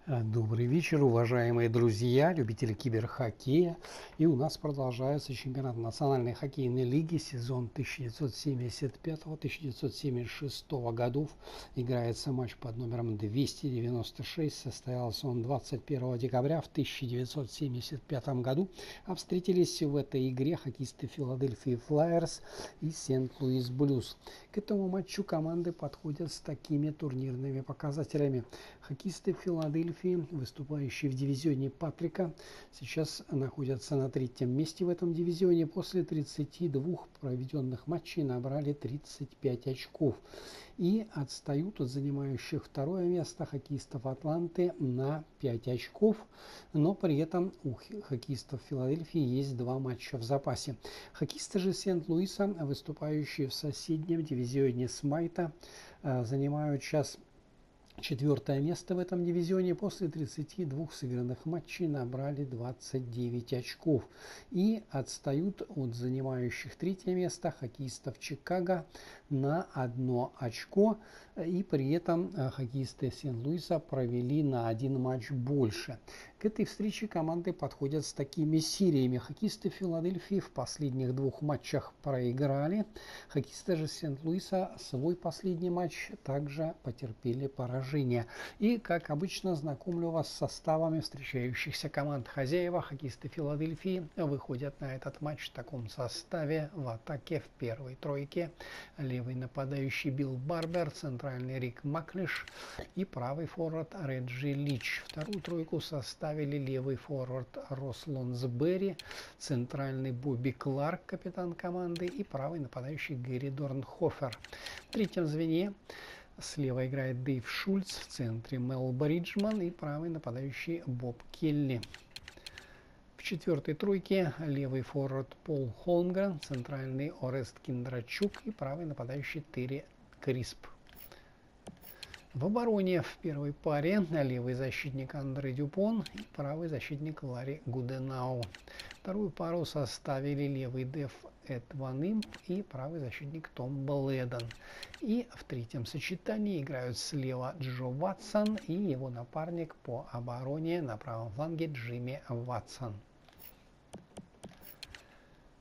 Добрый вечер, уважаемые друзья, любители киберхоккея. И у нас продолжается чемпионат Национальной хоккейной лиги, сезон 1975-1976 годов. Играется матч под номером 296. Состоялся он 21 декабря в 1975 году. А встретились в этой игре хоккеисты Филадельфии Флайерс и Сент-Луис Блюз. К этому матчу команды подходят с такими турнирными показателями. Хоккеисты Филадельфии, выступающие в дивизионе Патрика, сейчас находятся на третьем месте в этом дивизионе. После 32 проведенных матчей набрали 35 очков и отстают от занимающих второе место хоккеистов Атланты на 5 очков, но при этом у хоккеистов Филадельфии есть 2 матча в запасе. Хоккеисты же Сент-Луиса, выступающие в соседнем дивизионе Смайта, занимают сейчас 4 место в этом дивизионе. После 32 сыгранных матчей набрали 29 очков и отстают от занимающих 3 место хоккеистов Чикаго на 1 очко. И при этом хоккеисты Сент-Луиса провели на 1 матч больше. К этой встрече команды подходят с такими сериями. Хоккеисты Филадельфии в последних 2 матчах проиграли. Хоккеисты же Сент-Луиса свой последний матч также потерпели поражение. И, как обычно, знакомлю вас с составами встречающихся команд. Хозяева, хоккеисты Филадельфии, выходят на этот матч в таком составе. В атаке в первой тройке левый нападающий Билл Барбер, центральный Рик Маклиш и правый форвард Реджи Лич. Вторую тройку составили левый форвард Росс Лонсберри, центральный Бобби Кларк, капитан команды, и правый нападающий Гэри Дорнхофер. В третьем звене слева играет Дэйв Шульц, в центре Мел Бриджман и правый нападающий Боб Келли. В четвертой тройке левый форвард Пол Холмгрен, центральный Орест Киндрачук и правый нападающий Терри Крисп. В обороне в первой паре левый защитник Андре Дюпон и правый защитник Ларри Гуденау. Вторую пару составили левый деф Эд Ван Имп и правый защитник Том Блэден. И в третьем сочетании играют слева Джо Ватсон и его напарник по обороне на правом фланге Джимми Ватсон.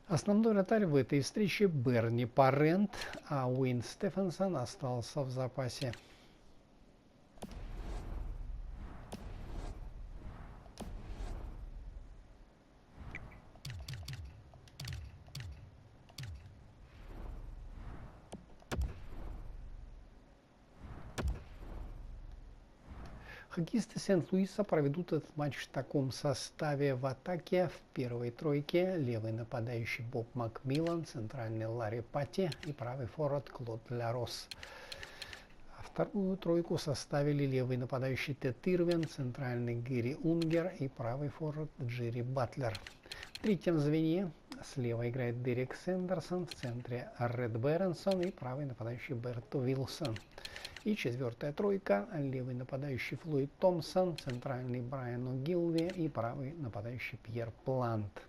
Основной вратарь в этой встрече Берни Парент, а Уэйн Стефенсон остался в запасе. Хоккеисты Сент-Луиса проведут этот матч в таком составе. В атаке в первой тройке левый нападающий Боб Макмиллан, центральный Ларри Патти и правый форвард Клод Лярос. Вторую тройку составили левый нападающий Тед Ирвин, центральный Гэри Унгер и правый форвард Джерри Батлер. В третьем звене слева играет Дерек Сэндерсон, в центре Ред Беренсон и правый нападающий Берт Уилсон. И четвертая тройка, левый нападающий Флойд Томпсон, центральный Брайан О'Гилви и правый нападающий Пьер Плант.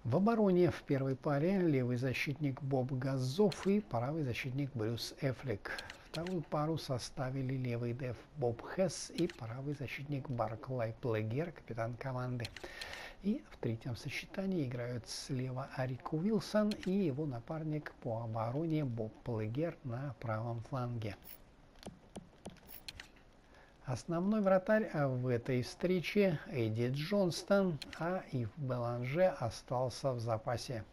В обороне в первой паре левый защитник Боб Газоф и правый защитник Брюс Эфлик. Вторую пару составили левый деф Боб Хесс и правый защитник Барклай Плегер, капитан команды. И в третьем сочетании играют слева Рик Уилсон и его напарник по обороне Боб Плегер на правом фланге. Основной вратарь в этой встрече Эдди Джонстон, а Ив Беланже остался в запасе.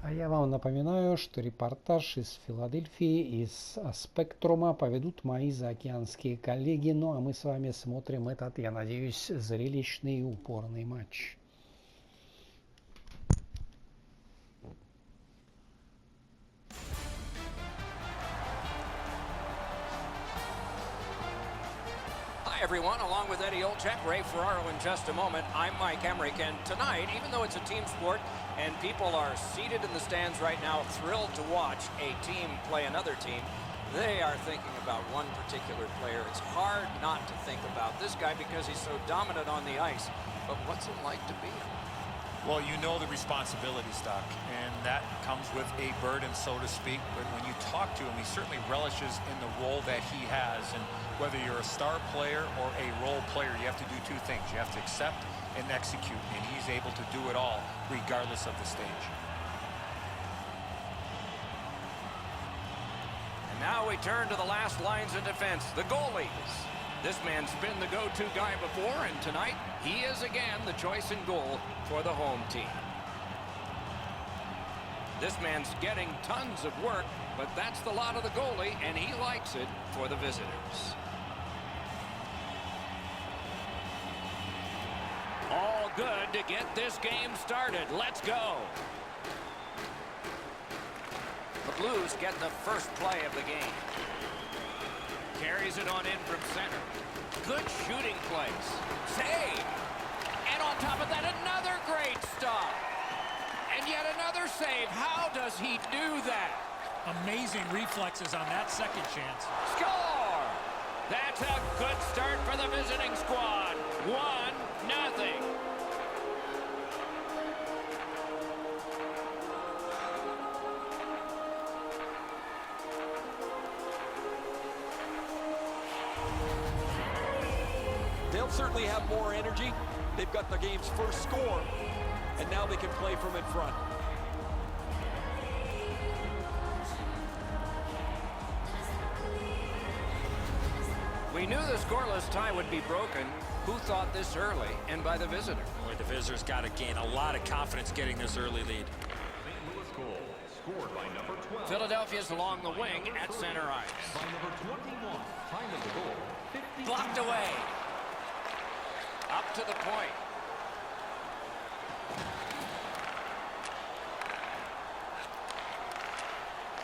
А я вам напоминаю, что репортаж из Филадельфии, из Спектрума поведут мои заокеанские коллеги. Ну а мы с вами смотрим этот, я надеюсь, зрелищный и упорный матч. Hi everyone, along with Eddie Olczyk, Ray Ferraro in just a moment. I'm Mike Emmerich, and tonight, even though it's a team sport and people are seated in the stands right now thrilled to watch a team play another team, They are thinking about one particular player. It's hard not to think about this guy because he's so dominant on the ice. But what's it like to be him? Well, you know the responsibility, Stock, and that comes with a burden, so to speak. But when you talk to him, he certainly relishes in the role that he has. And whether you're a star player or a role player, you have to do two things. You have to accept and execute, and he's able to do it all regardless of the stage. And now we turn to the last lines of defense, the goalies. This man's been the go-to guy before, and tonight he is again the choice in goal for the home team. This man's getting tons of work, but that's the lot of the goalie, and he likes it for the visitors. All good to get this game started. Let's go. The Blues get the first play of the game. Carries it on in from center. Good shooting place. Save. And on top of that, another great stop. And yet another save. How does he do that? Amazing reflexes on that second chance. Score! That's a good start for the visiting squad. 1-0. They'll certainly have more energy. They've got the game's first score, and now they can play from in front. We knew the scoreless tie would be broken. Who thought this early and by the visitor? Boy, the visitors got to gain a lot of confidence getting this early lead. St. Louis goal scored by number 12. Philadelphia's along the wing at center ice. By number 21. Time of the goal, 50. Blocked away. Up to the point.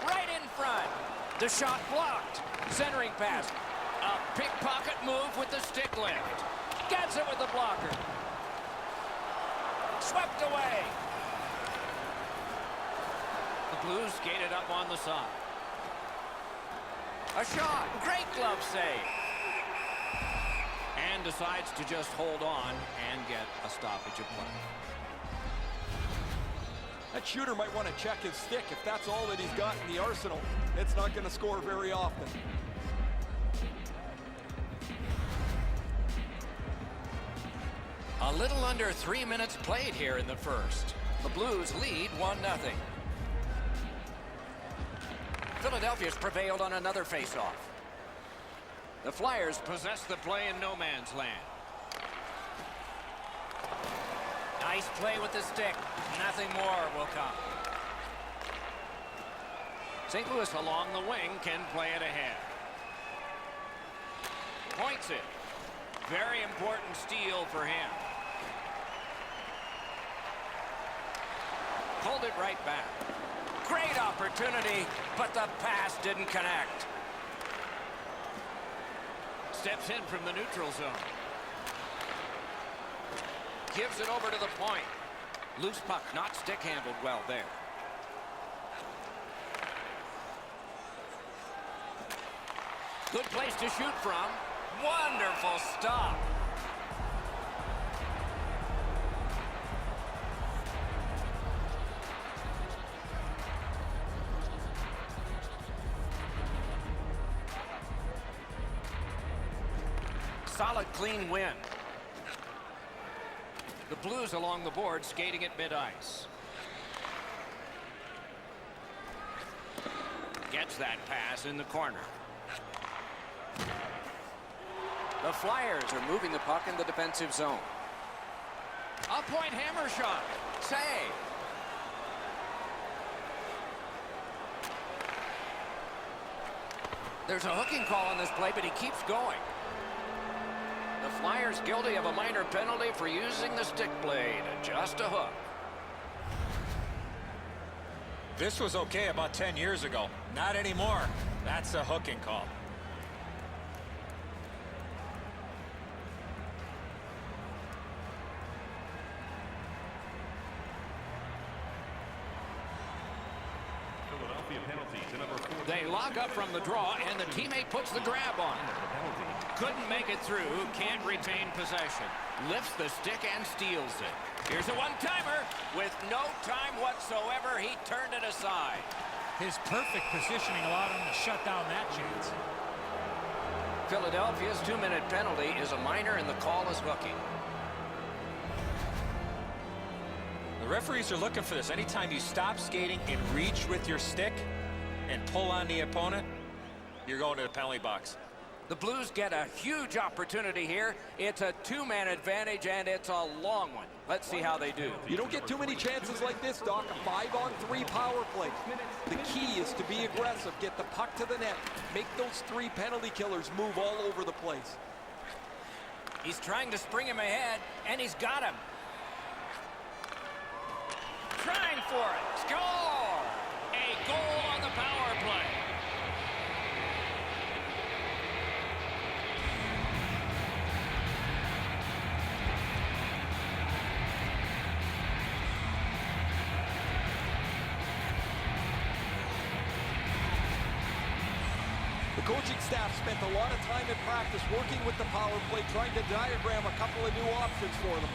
Right in front. The shot blocked. Centering pass. A pickpocket move with the stick lift. Gets it with the blocker. Swept away. The Blues skated up on the side. A shot. Great glove save. And decides to just hold on and get a stoppage of play. That shooter might want to check his stick. If that's all that he's got in the arsenal, it's not going to score very often. A little under 3 minutes played here in the first. The Blues lead 1-0. Philadelphia's prevailed on another faceoff. The Flyers possess the play in no man's land. Nice play with the stick. Nothing more will come. St. Louis along the wing can play it ahead. Points it. Very important steal for him. Pulled it right back. Great opportunity, but the pass didn't connect. Steps in from the neutral zone. Gives it over to the point. Loose puck, not stick handled well there. Good place to shoot from. Wonderful stop. Solid, clean win. The Blues along the board, skating at mid-ice. Gets that pass in the corner. The Flyers are moving the puck in the defensive zone. A point hammer shot. Save. There's a hooking call on this play, but he keeps going. The Flyers guilty of a minor penalty for using the stick blade. Just a hook. This was okay about 10 years ago. Not anymore. That's a hooking call. Philadelphia Philadelphia penalty to number 14. They lock up from the draw, and the teammate puts the grab on. Couldn't make it through, can't retain possession. Lifts the stick and steals it. Here's a one-timer. With no time whatsoever, he turned it aside. His perfect positioning allowed him to shut down that chance. Philadelphia's 2-minute penalty is a minor, and the call is hooking. The referees are looking for this. Anytime you stop skating and reach with your stick and pull on the opponent, you're going to the penalty box. The Blues get a huge opportunity here. It's a 2-man advantage, and it's a long one. Let's see how they do. You don't get too many chances like this, Doc. A 5-on-3 power play. The key is to be aggressive, get the puck to the net, make those 3 penalty killers move all over the place. He's trying to spring him ahead, and he's got him. Trying for it. Score! A goal on the power play. The coaching staff spent a lot of time in practice working with the power play, trying to diagram a couple of new options for them.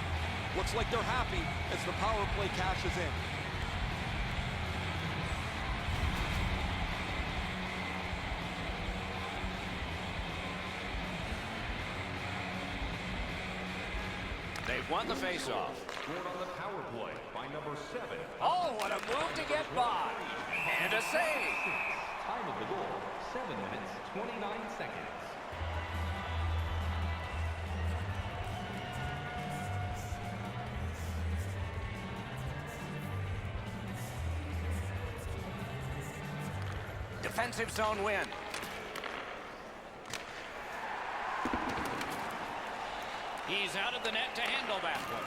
Looks like they're happy as the power play cashes in. They've won the faceoff. Scored on the power play by number 7. Oh, what a move to get by. And a save. Time of the goal, 7 minutes, 29 seconds. Defensive zone win. He's out of the net to handle that one.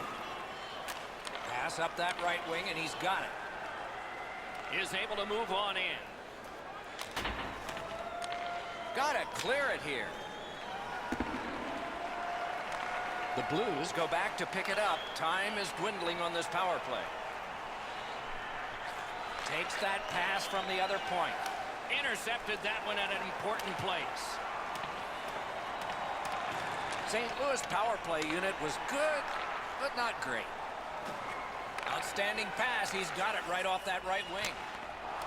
Pass up that right wing, and he's got it. Is able to move on in. Got to clear it here. The Blues go back to pick it up. Time is dwindling on this power play. Takes that pass from the other point. Intercepted that one at an important place. St. Louis power play unit was good, but not great. Outstanding pass. He's got it right off that right wing.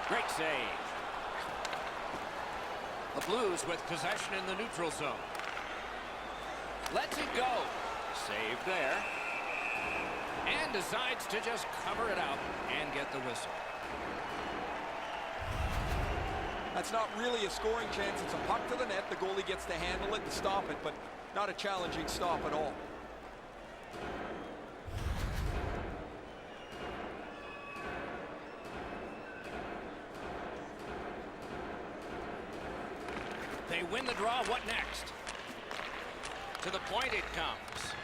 Great save. The Blues with possession in the neutral zone. Lets it go. Save there. And decides to just cover it out and get the whistle. That's not really a scoring chance. It's a puck to the net. The goalie gets to handle it and stop it, but not a challenging stop at all. They win the draw. What next? To the point it comes.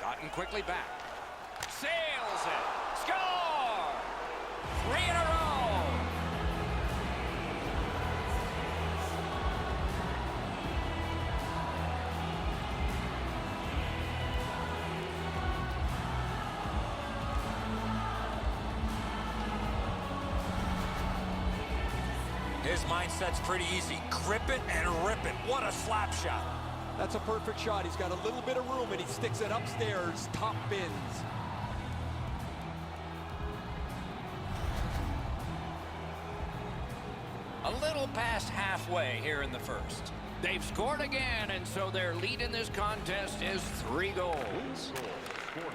Gotten quickly back. Sails it. Score! 3 in a row. His mindset's pretty easy. Grip it and rip it. What a slap shot. That's a perfect shot. He's got a little bit of room, and he sticks it upstairs. Top bins. A little past halfway here in the first. They've scored again, and so their lead in this contest is 3 goals.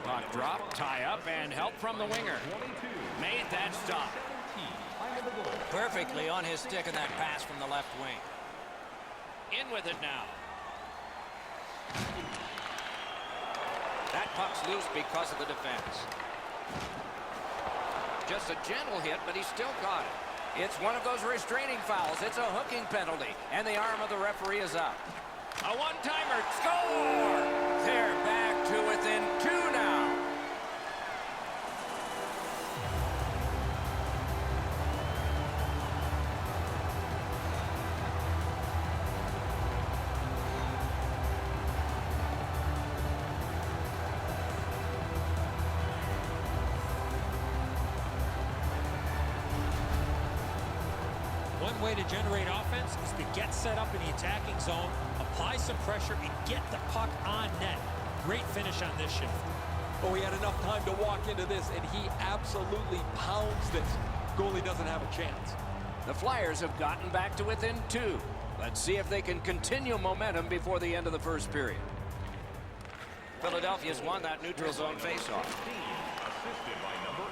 Puck drop, tie up, and help from the winger. Made that stop. Perfectly on his stick in that pass from the left wing. In with it now. That puck's loose because of the defense. Just a gentle hit, but he still got it. It's one of those restraining fouls. It's a hooking penalty, and the arm of the referee is up. A one-timer. Score! They're back to within 2 now. important way to generate offense is to get set up in the attacking zone, apply some pressure, and get the puck on net. Great finish on this shift. Oh, he had enough time to walk into this, and he absolutely pounds this. Goalie doesn't have a chance. The Flyers have gotten back to within 2. Let's see if they can continue momentum before the end of the first period. Philadelphia's won that neutral zone faceoff.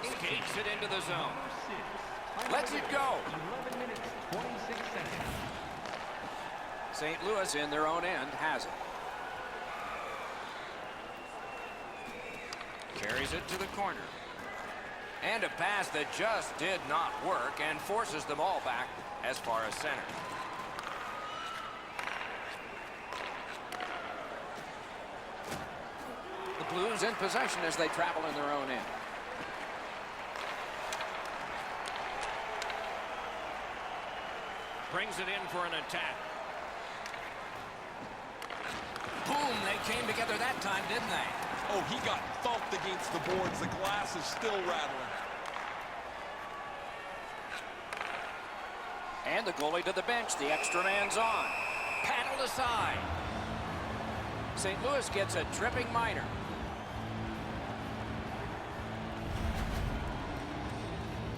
Skates it into the zone. Lets it go. 11 minutes, 26 seconds. St. Louis in their own end has it. Carries it to the corner. And a pass that just did not work and forces them all back as far as center. The Blues in possession as they travel in their own end. Brings it in for an attack. Boom, they came together that time, didn't they? Oh, he got thumped against the boards. The glass is still rattling. And the goalie to the bench. The extra man's on. Paddled aside. St. Louis gets a tripping minor.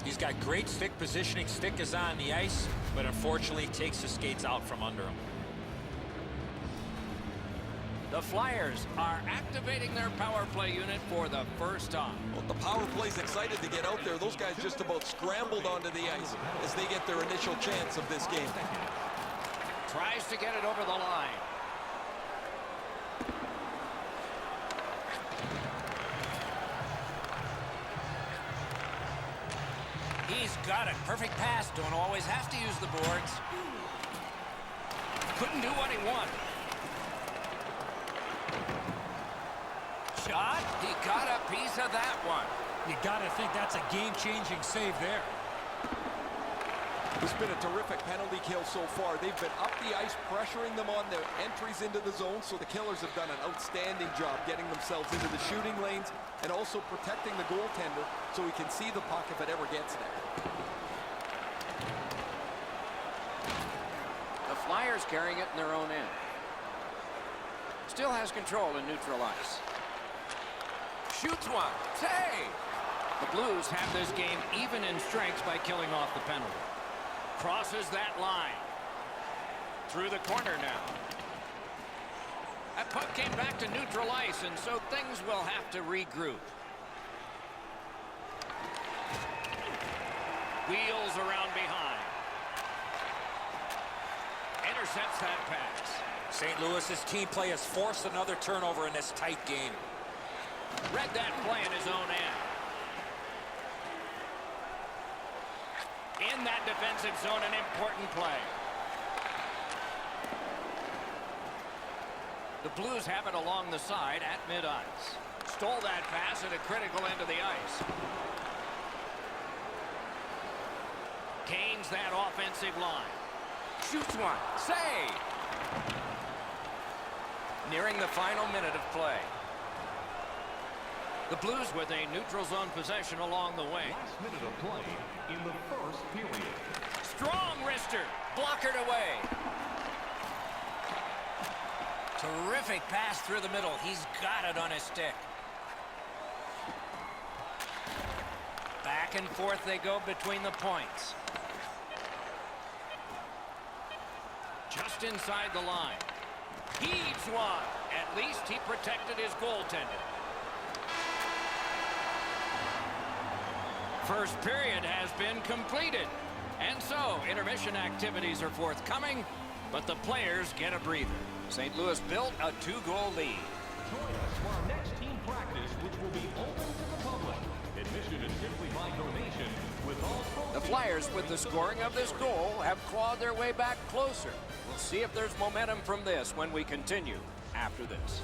He's got great stick positioning. Stick is on the ice, but unfortunately takes the skates out from under him. The Flyers are activating their power play unit for the first time. Well, the power play's excited to get out there. Those guys just about scrambled onto the ice as they get their initial chance of this game. Tries to get it over the line. He's got it. Perfect pass. Don't always have to use the boards. Couldn't do what he wanted. Shot. He got a piece of that one. You got to think that's a game-changing save there. It's been a terrific penalty kill so far. They've been up the ice, pressuring them on their entries into the zone, so the Killers have done an outstanding job getting themselves into the shooting lanes and also protecting the goaltender so he can see the puck if it ever gets there. The Flyers carrying it in their own end. Still has control in neutral ice. Shoots one. Save! The Blues have this game even in strengths by killing off the penalty. Crosses that line. Through the corner now. That puck came back to neutral ice, and so things will have to regroup. Wheels around behind. Intercepts that pass. St. Louis's team play has forced another turnover in this tight game. Read that play in his own end. In that defensive zone, an important play. The Blues have it along the side at mid-ice. Stole that pass at a critical end of the ice. Gains that offensive line. Shoots one. Save! Nearing the final minute of play. The Blues with a neutral zone possession along the way. Last minute of play in the first period. Strong wrister. Blockered away. Terrific pass through the middle. He's got it on his stick. Back and forth they go between the points. Just inside the line. Heaves one. At least he protected his goaltender. First period has been completed. And so, intermission activities are forthcoming, but the players get a breather. St. Louis built a 2-goal lead. Join us for our next team practice, which will be open to the public. Admission is simply by donation, with all The Flyers, with the scoring of this goal, have clawed their way back closer. We'll see if there's momentum from this when we continue after this.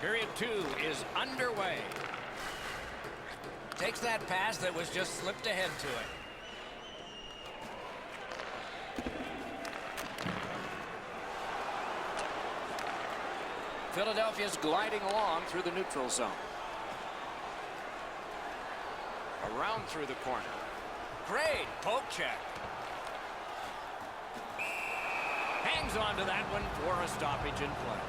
Period 2 is underway. Takes that pass that was just slipped ahead to it. Philadelphia's gliding along through the neutral zone. Around through the corner. Great poke check. Hangs on to that one for a stoppage in play.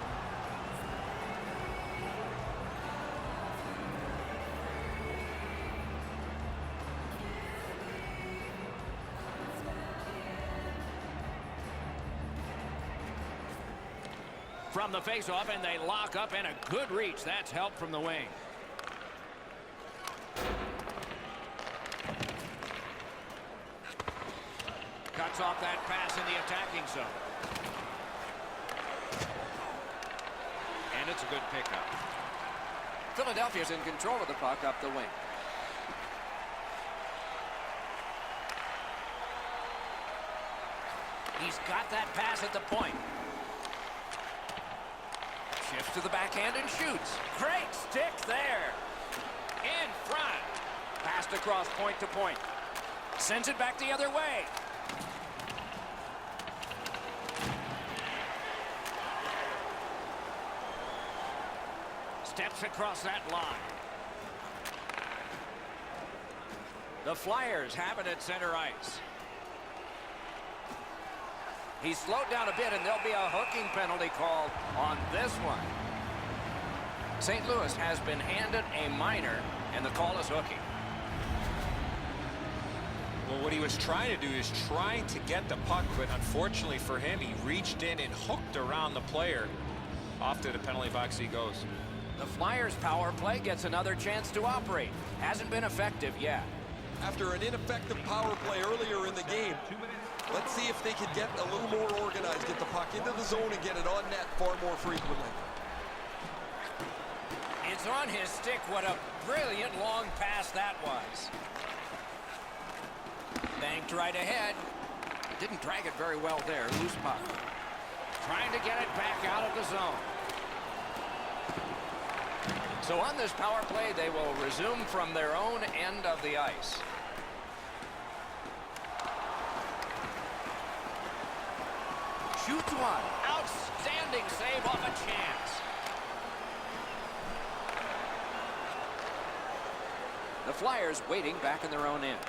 From the faceoff, and they lock up, and a good reach. That's help from the wing. Cuts off that pass in the attacking zone. And it's a good pickup. Philadelphia's in control of the puck up the wing. He's got that pass at the point. Shifts to the backhand and shoots. Great stick there. In front. Passed across point to point. Sends it back the other way. Steps across that line. The Flyers have it at center ice. He's slowed down a bit, and there'll be a hooking penalty called on this one. St. Louis has been handed a minor, and the call is hooking. Well, what he was trying to do is trying to get the puck, but unfortunately for him, he reached in and hooked around the player. Off to the penalty box he goes. The Flyers' power play gets another chance to operate. Hasn't been effective yet. After an ineffective power play earlier in the game, let's see if they can get a little more organized, get the puck into the zone and get it on net far more frequently. It's on his stick. What a brilliant long pass that was. Banked right ahead. Didn't drag it very well there. Loose puck. Trying to get it back out of the zone. So on this power play, they will resume from their own end of the ice. Shoots one. Outstanding save off a chance. The Flyers waiting back in their own end.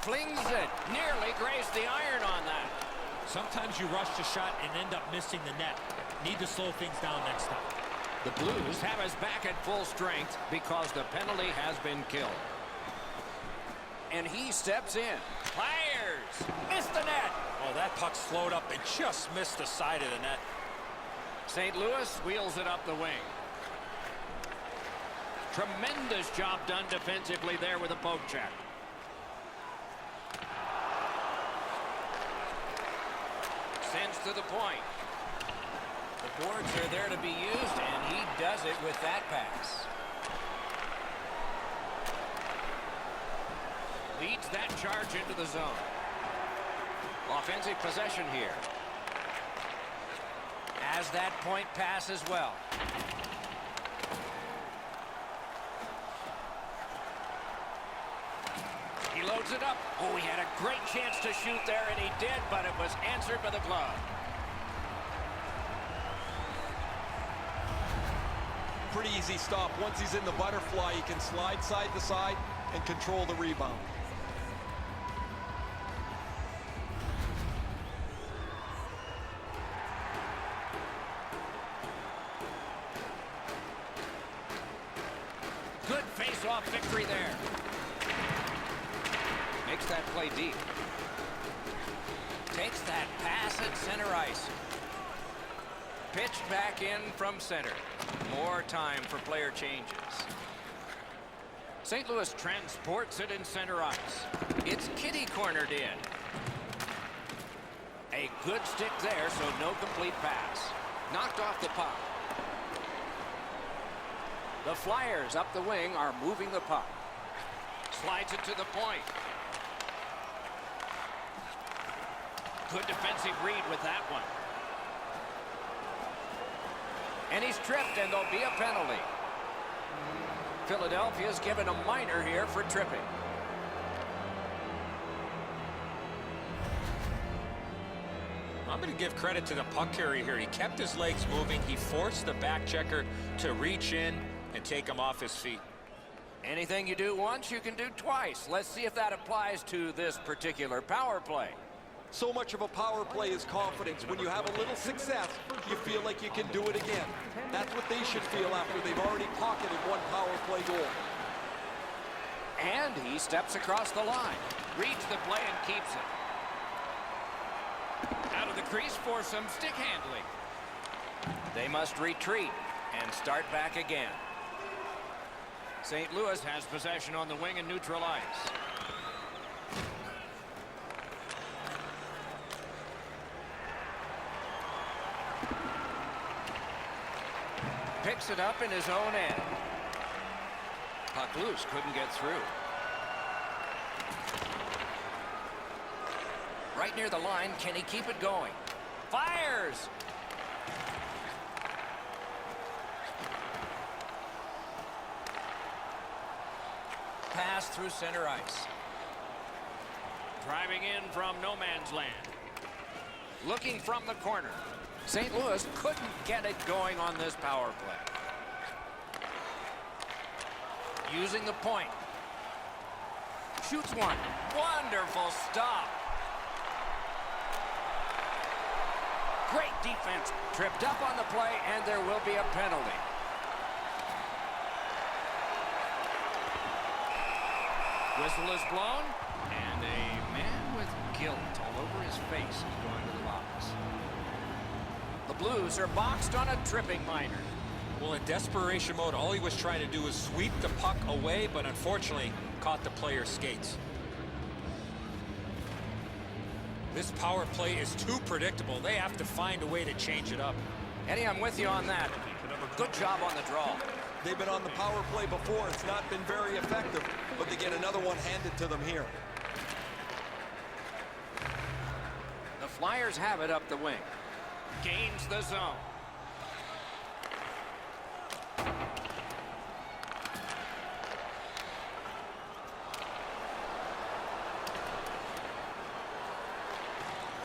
Flings it. Nearly grazed the iron on that. Sometimes you rush the shot and end up missing the net. Need to slow things down next time. The Blues have us back at full strength because the penalty has been killed. And he steps in. Fires! Missed the net! Oh, that puck slowed up and just missed the side of the net. St. Louis wheels it up the wing. Tremendous job done defensively there with a poke check. Sends to the point. The boards are there to be used, and he does it with that pass. Leads that charge into the zone. Offensive possession here. Has that point pass as well. He loads it up. Oh, he had a great chance to shoot there, and he did, but it was answered by the glove. Pretty easy stop. Once he's in the butterfly, he can slide side to side and control the rebound. Good face-off victory there. Makes that play deep. Takes that pass at center ice. Pitched back in from center. More time for player changes. St. Louis transports it in center ice. It's kitty cornered in. A good stick there, so no complete pass. Knocked off the puck. The Flyers up the wing are moving the puck. Slides it to the point. Good defensive read with that one. And he's tripped, and there'll be a penalty. Philadelphia's given a minor here for tripping. I'm going to give credit to the puck carrier here. He kept his legs moving. He forced the back checker to reach in and take him off his feet. Anything you do once, you can do twice. Let's see if that applies to this particular power play. So much of a power play is confidence. When you have a little success, you feel like you can do it again. That's what they should feel after they've already pocketed one power play goal. And he steps across the line. Reads the play and keeps it. Out of the crease for some stick handling. They must retreat and start back again. St. Louis has possession on the wing and neutral ice. Picks it up in his own end. Puck loose, couldn't get through. Right near the line, can he keep it going? Fires! Pass through center ice. Driving in from no man's land. Looking from the corner. St. Louis couldn't get it going on this power play. Using the point. Shoots one. Wonderful stop. Great defense. Tripped up on the play, and there will be a penalty. Whistle is blown, and a man with guilt all over his face is going to the box. The Blues are boxed on a tripping minor. Well, in desperation mode, all he was trying to do was sweep the puck away, but unfortunately caught the player's skates. This power play is too predictable. They have to find a way to change it up. Eddie, I'm with you on that. Good job on the draw. They've been on the power play before. It's not been very effective, but they get another one handed to them here. The Flyers have it up the wing. Gains the zone.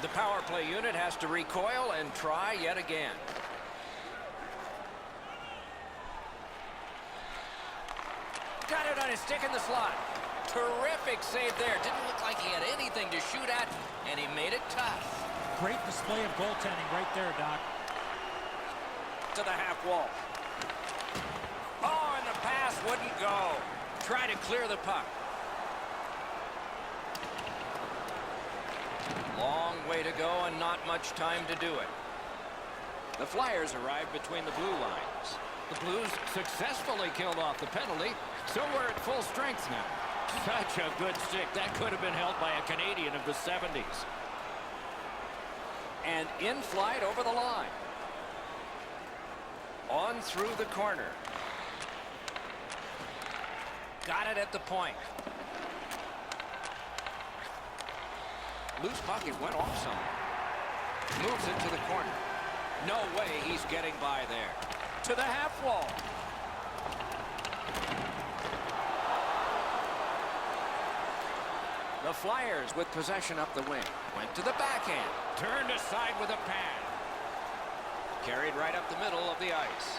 The power play unit has to recoil and try yet again. Got it on his stick in the slot. Terrific save there. Didn't look like he had anything to shoot at, and he made it tough. Great display of goaltending right there, Doc. To the half wall. Oh, and the pass wouldn't go. Try to clear the puck. Long way to go and not much time to do it. The Flyers arrive between the blue lines. The Blues successfully killed off the penalty, so we're at full strength now. Such a good stick. That could have been held by a Canadian of the 70s. And in flight over the line. On through the corner. Got it at the point. Loose puck, it went off somewhere. Moves it to the corner. No way he's getting by there. To the half wall. The Flyers with possession up the wing. Went to the backhand. Turned aside with a pad. Carried right up the middle of the ice.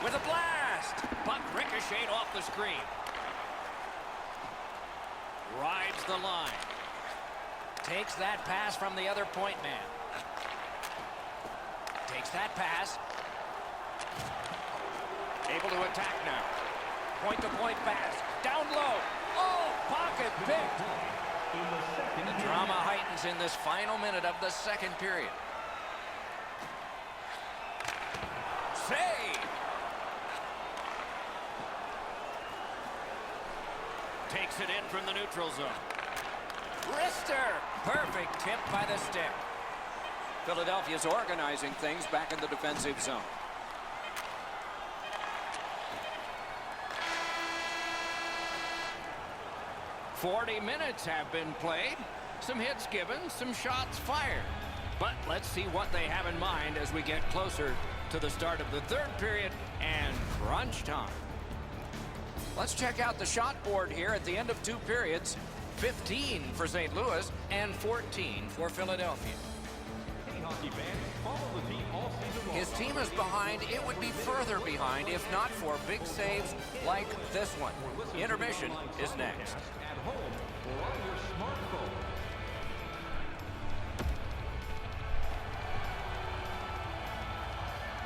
With a blast. Puck ricocheted off the screen. Rides the line. Takes that pass from the other point man. Takes that pass. Able to attack now. Point-to-point pass. Down low. Oh, pocket picked. The drama heightens in this final minute of the second period. Save. Takes it in from the neutral zone. Wrister. Perfect tip by the stick. Philadelphia's organizing things back in the defensive zone. 40 minutes have been played. Some hits given, some shots fired. But let's see what they have in mind as we get closer to the start of the third period and crunch time. Let's check out the shot board here at the end of 2 periods. 15 for St. Louis and 14 for Philadelphia. Hey, hockey fans, follow the team all season long. His team is behind. It would be further behind if not for big saves like this one. Intermission is next. At home or on your smartphone.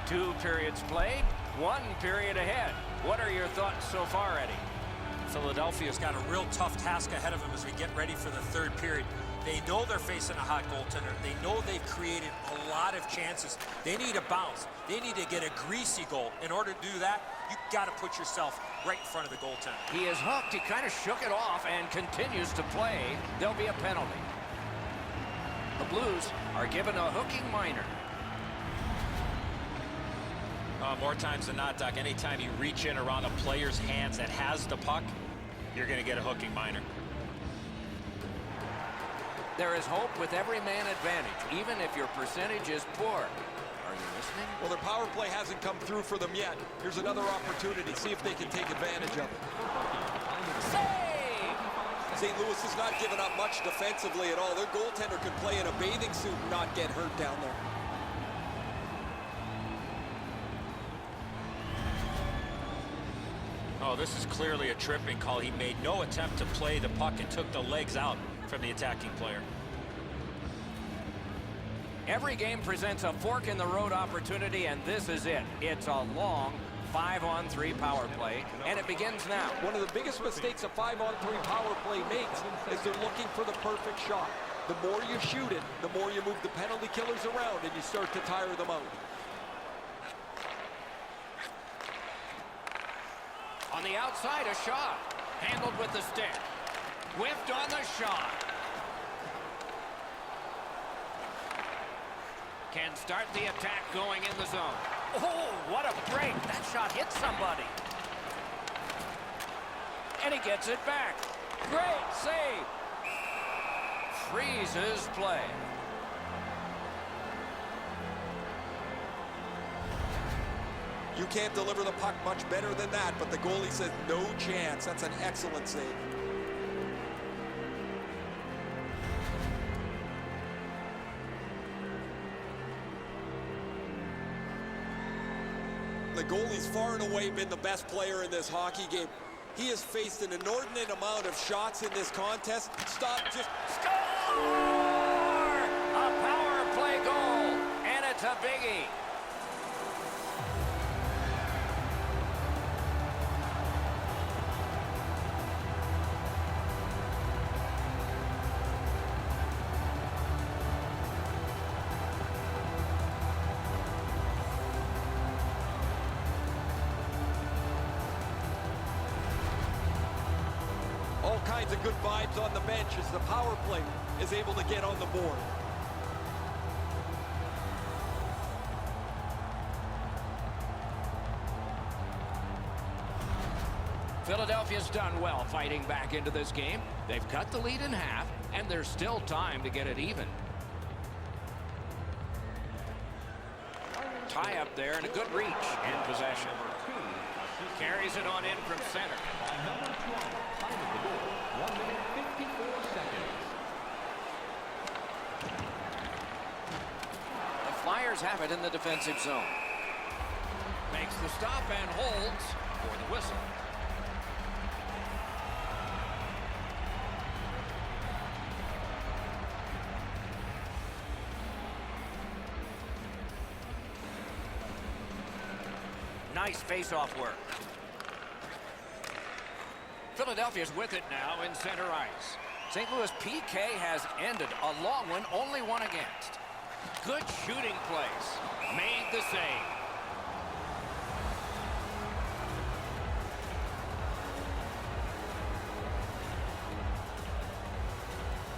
Two periods played, 1 period ahead. What are your thoughts so far, Eddie? Philadelphia's got a real tough task ahead of them as we get ready for the third period. They know they're facing a hot goaltender. They know they've created a lot of chances. They need a bounce. They need to get a greasy goal. In order to do that, you've got to put yourself right in front of the goaltender. He is hooked. He kind of shook it off and continues to play. There'll be a penalty. The Blues are given a hooking minor. More times than not, Doc, anytime you reach in around a player's hands that has the puck, you're going to get a hooking minor. There is hope with every man advantage, even if your percentage is poor. Are you listening? Well, their power play hasn't come through for them yet. Here's another opportunity. See if they can take advantage of it. Save! St. Louis has not given up much defensively at all. Their goaltender could play in a bathing suit and not get hurt down there. Oh, this is clearly a tripping call. He made no attempt to play the puck and took the legs out from the attacking player. Every game presents a fork-in-the-road opportunity, and this is it. It's a long 5-on-3 power play, and it begins now. One of the biggest mistakes a 5-on-3 power play makes is they're looking for the perfect shot. The more you shoot it, the more you move the penalty killers around, and you start to tire them out. On the outside, a shot. Handled with the stick. Whiffed on the shot. Can start the attack going in the zone. Oh, what a break. That shot hit somebody. And he gets it back. Great save. Freezes play. You can't deliver the puck much better than that, but the goalie says no chance. That's an excellent save. The goalie's far and away been the best player in this hockey game. He has faced an inordinate amount of shots in this contest. Stop, just... Score! A power play goal, and it's a biggie. All kinds of good vibes on the bench as the power play is able to get on the board. Philadelphia's done well fighting back into this game. They've cut the lead in half, and there's still time to get it even. Tie up there and a good reach and possession. Carries it on in from center. Number 12, time of the goal, 1 minute 54 seconds. The Flyers have it in the defensive zone. Makes the stop and holds for the whistle. Nice face-off work. Philadelphia's with it now in center ice. St. Louis PK has ended a long one, only one against. Good shooting place. Made the save.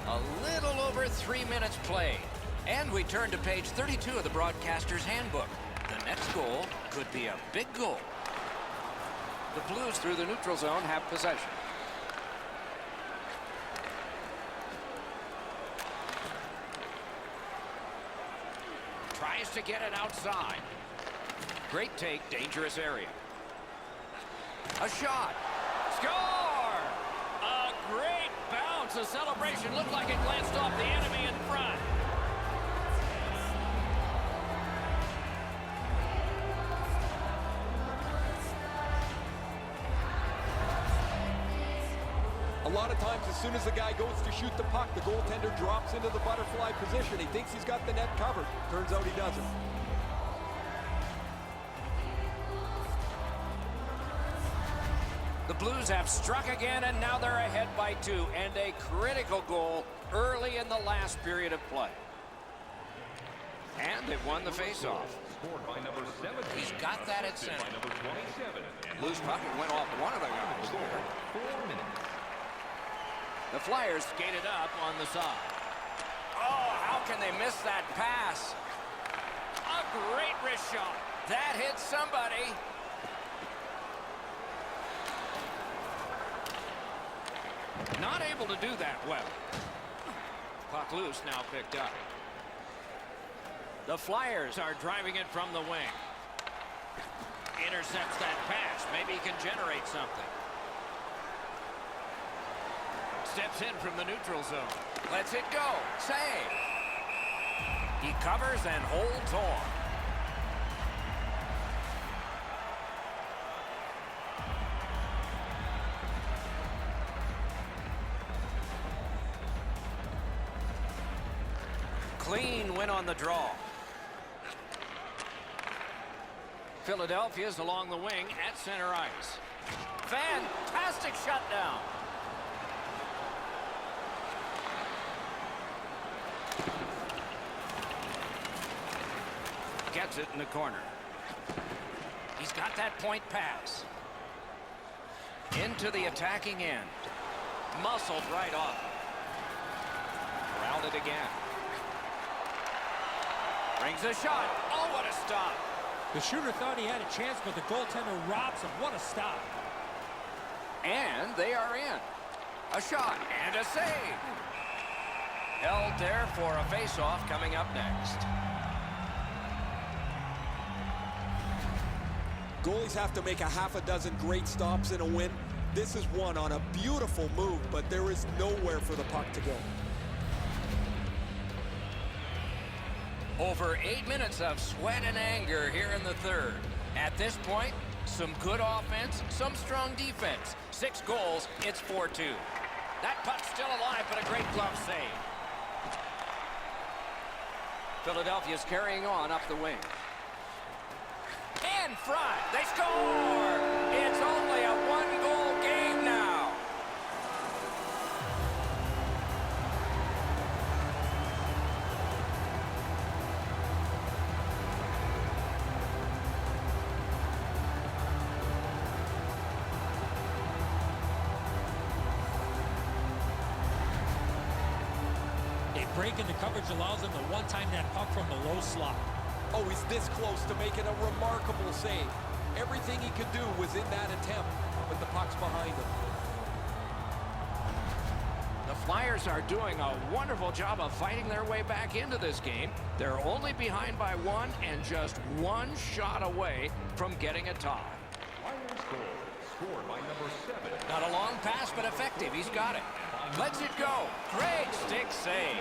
A little over 3 minutes played. And we turn to page 32 of the broadcaster's handbook. The next goal could be a big goal. The Blues through the neutral zone have possession. to get it outside. Great take, dangerous area. A shot. Score! A great bounce. The celebration looked like it glanced off the enemy in front. A lot of times, as soon as the guy goes to shoot the puck, the goaltender drops into the butterfly position. He thinks he's got the net covered. Turns out he doesn't. The Blues have struck again, and now they're ahead by 2. And a critical goal early in the last period of play. And they've won the faceoff. Scored by number 17. He's got that at center. By number 27. Blues puck went off one of the guys there. 4 minutes. The Flyers skated up on the side. Oh, how can they miss that pass? A great wrist shot. That hit somebody. Not able to do that well. Puck loose, now picked up. The Flyers are driving it from the wing. Intercepts that pass. Maybe he can generate something. Steps in from the neutral zone. Lets it go. Save. He covers and holds on. Clean win on the draw. Philadelphia's along the wing at center ice. Fantastic shutdown. Gets it in the corner. He's got that point pass. Into the attacking end. Muscled right off. Rounded again. Brings a shot. Oh, what a stop. The shooter thought he had a chance, but the goaltender robs him. What a stop. And they are in. A shot and a save. Held there for a face-off coming up next. Goalies have to make a half a dozen great stops in a win. This is one on a beautiful move, but there is nowhere for the puck to go. Over 8 minutes of sweat and anger here in the third. At this point, some good offense, some strong defense. 6 goals, it's 4-2. That puck's still alive, but a great glove save. Philadelphia's carrying on up the wing. In front, they score! It's only a 1-goal game now. A break in the coverage allows them to one-time that puck from the low slot. Oh, he's this close to making a remarkable save. Everything he could do was in that attempt, but the puck's behind him. The Flyers are doing a wonderful job of fighting their way back into this game. They're only behind by 1 and just 1 shot away from getting a tie. Flyers goal. Scored by number 7. Not a long pass, but effective. He's got it. Lets it go. Great stick save.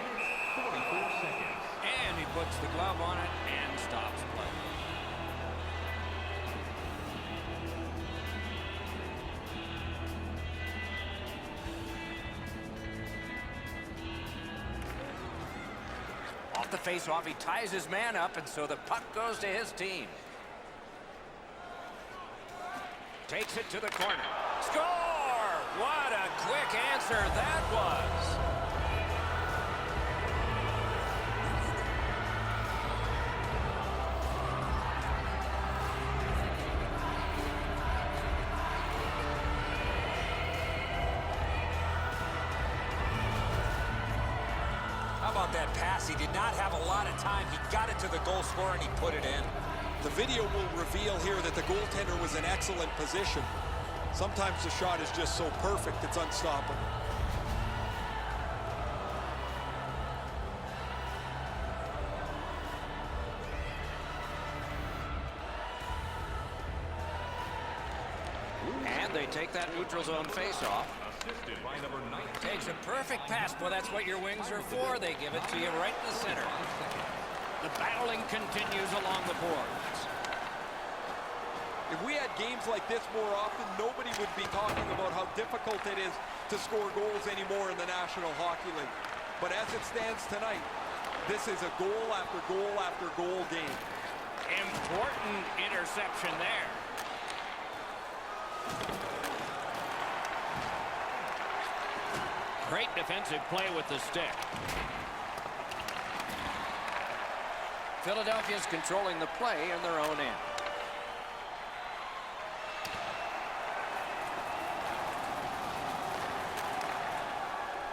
44 seconds. And he puts the glove on it and stops play. Off the face-off, he ties his man up, and so the puck goes to his team. Takes it to the corner. Score! What a quick answer that was. How about that pass? He did not have a lot of time. He got it to the goal scorer and he put it in. The video will reveal here that the goaltender was in excellent position. Sometimes the shot is just so perfect, it's unstoppable. And they take that neutral zone face-off. Assisted by number 19. Takes a perfect pass. Well, that's what your wings are for. They give it to you right in the center. The battling continues along the boards. If we had games like this more often, nobody would be talking about how difficult it is to score goals anymore in the National Hockey League. But as it stands tonight, this is a goal after goal after goal game. Important interception there. Great defensive play with the stick. Philadelphia's controlling the play in their own end.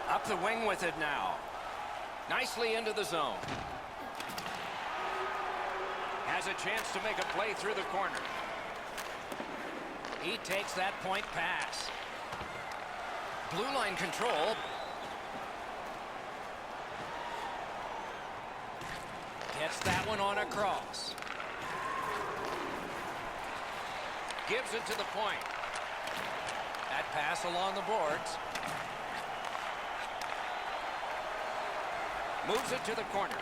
Up the wing with it now. Nicely into the zone. Has a chance to make a play through the corner. He takes that point pass. Blue line control. Gets that one on across. Gives it to the point. That pass along the boards. Moves it to the corner.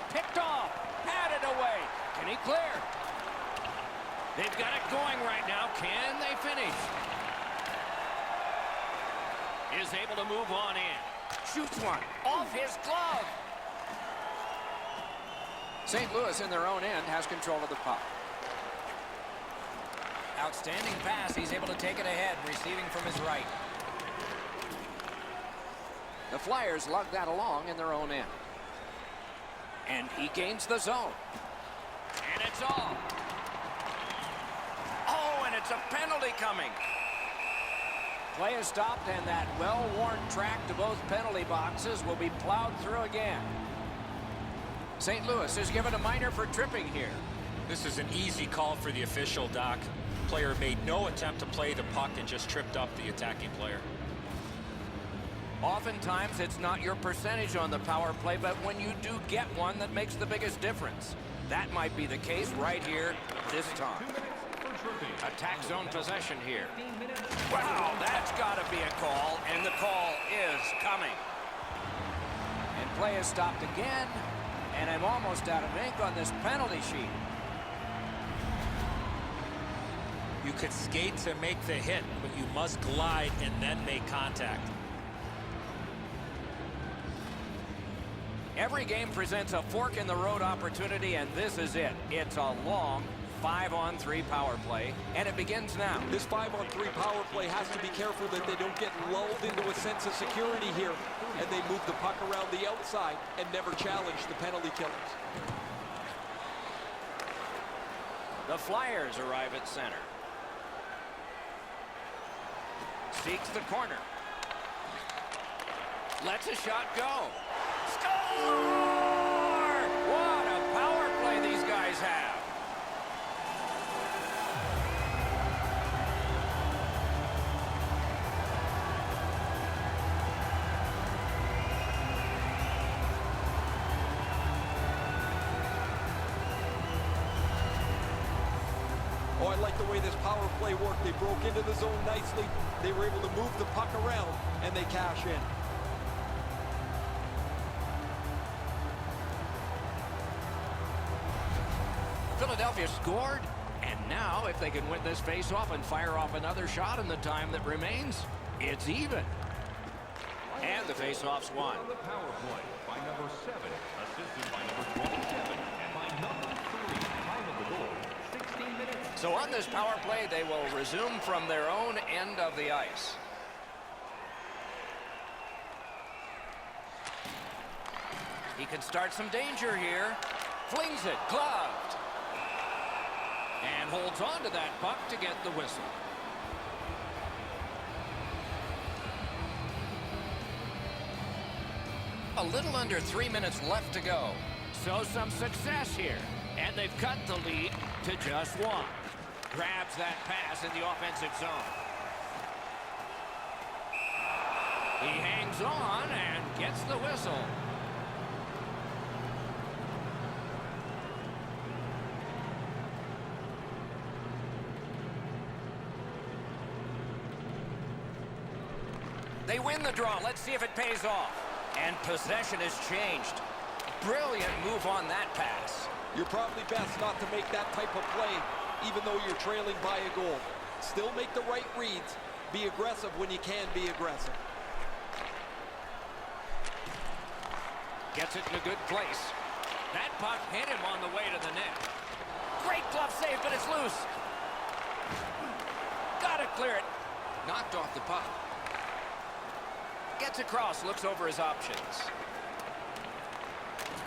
Picked off. Batted away. Can he clear? They've got it going right now. Can they finish? Is able to move on in. Shoots one. Off his glove. St. Louis in their own end has control of the puck. Outstanding pass. He's able to take it ahead, receiving from his right. The Flyers lug that along in their own end. And he gains the zone. And it's all. Oh, and it's a penalty coming. Play is stopped, and that well-worn track to both penalty boxes will be plowed through again. St. Louis is given a minor for tripping here. This is an easy call for the official, Doc. Player made no attempt to play the puck and just tripped up the attacking player. Oftentimes, it's not your percentage on the power play, but when you do get one, that makes the biggest difference. That might be the case right here this time. Attack zone possession here. Wow, that's got to be a call, and the call is coming. And play is stopped again, and I'm almost out of ink on this penalty sheet. You could skate to make the hit, but you must glide and then make contact. Every game presents a fork-in-the-road opportunity, and this is it. It's a long 5-on-3 power play, and it begins now. This 5-on-3 power play has to be careful that they don't get lulled into a sense of security here, and they move the puck around the outside and never challenge the penalty killers. The Flyers arrive at center. Seeks the corner. Lets a shot go. Score! What a power play these guys have. Oh, I like the way this power play worked. They broke into the zone nicely. They were able to move the puck around, and they cash in. Philadelphia scored, and now if they can win this face-off and fire off another shot in the time that remains, it's even. And the face-off's won. The power play by number 7, assisted by number 27, and by number 3. Time of the goal, 16 minutes. So on this power play, they will resume from their own end of the ice. He can start some danger here. Flings it, gloved. And holds on to that puck to get the whistle. A little under 3 minutes left to go. So some success here. And they've cut the lead to just one. Grabs that pass in the offensive zone. He hangs on and gets the whistle. They win the draw. Let's see if it pays off. And possession has changed. Brilliant move on that pass. You're probably best not to make that type of play, even though you're trailing by a goal. Still make the right reads. Be aggressive when you can be aggressive. Gets it in a good place. That puck hit him on the way to the net. Great glove save, but it's loose. Gotta clear it. Knocked off the puck. Gets across, looks over his options.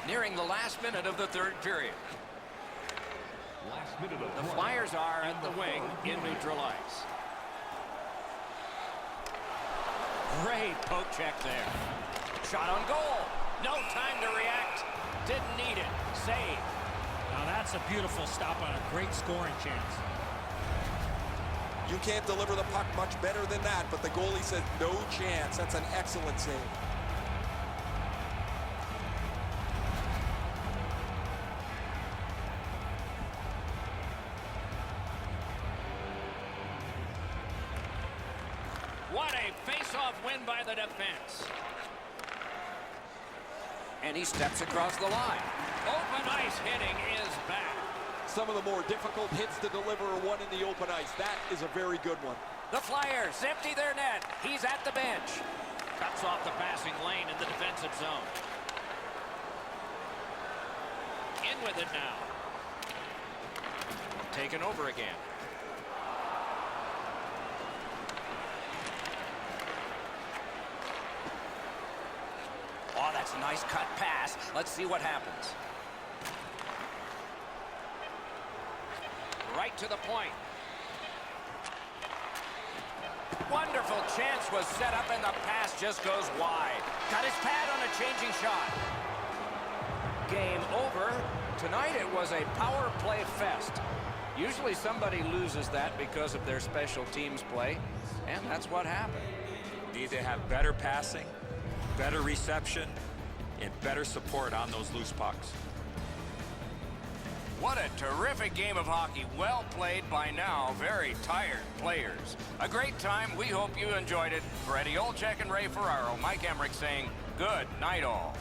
Nearing the last minute of the third period. Last minute of The Flyers are at the wing in neutral ice. Great poke check there. Shot on goal. No time to react. Didn't need it. Save. Now that's a beautiful stop on a great scoring chance. You can't deliver the puck much better than that, but the goalie said no chance. That's an excellent save. What a face-off win by the defense. And he steps across the line. Open ice hitting is back. Some of the more difficult hits to deliver are won in the open ice. That is a very good one. The Flyers empty their net. He's at the bench. Cuts off the passing lane in the defensive zone. In with it now. Taken over again. Oh, that's a nice cut pass. Let's see what happens. Right to the point. Wonderful chance was set up and the pass just goes wide. Got his pad on a changing shot. Game over. Tonight it was a power play fest. Usually somebody loses that because of their special teams play, and that's what happened. Need to have better passing, better reception, and better support on those loose pucks. What a terrific game of hockey. Well played by now very tired players. A great time. We hope you enjoyed it. For Eddie Olczyk and Ray Ferraro, Mike Emmerich saying good night all.